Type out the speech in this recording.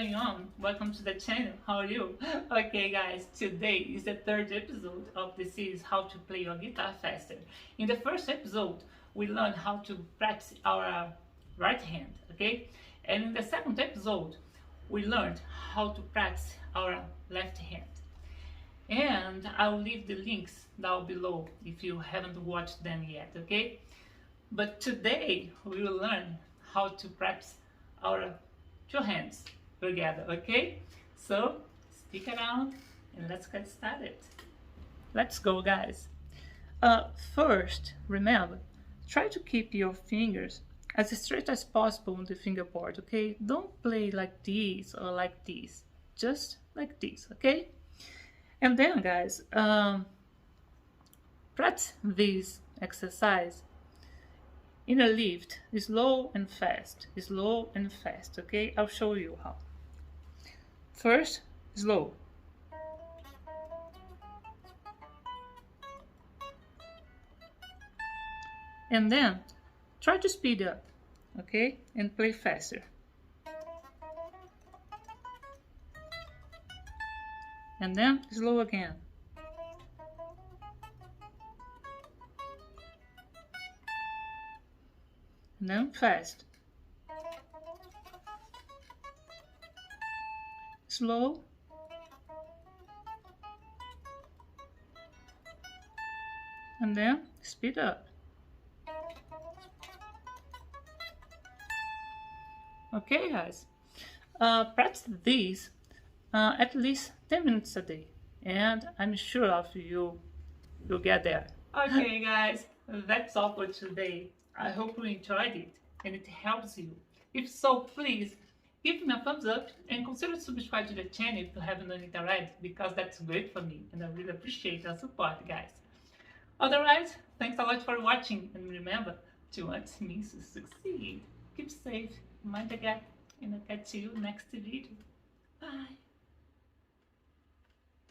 going on? Welcome to the channel. How are you? Okay guys, today is the third episode of the series How to Play Your Guitar Faster. In the first episode, we learned how to practice our right hand, okay? And in the second episode, we learned how to practice our left hand. And I'll leave the links down below if you haven't watched them yet, okay? But today we will learn how to practice our two hands together, okay? So stick around and let's get started. Let's go, guys. First, remember, try to keep your fingers as straight as possible on the fingerboard, okay? Don't play like this or like this, just like this, okay? And then, guys, practice this exercise in a lift, slow and fast, okay? I'll show you how. First, slow. And then, try to speed up, okay? And play faster. And then, slow again. And then fast. Slow. And then speed up. Okay, guys. Practice this at least 10 minutes a day. And I'm sure of you'll get there. Okay, guys. That's all for today. I hope you enjoyed it and it helps you. If so, please give me a thumbs up and consider subscribe to the channel if you haven't done it already, because that's great for me and I really appreciate your support, guys. Otherwise, thanks a lot for watching, and remember to want me to succeed. Keep safe, mind the gap, and I'll catch you next video. Bye.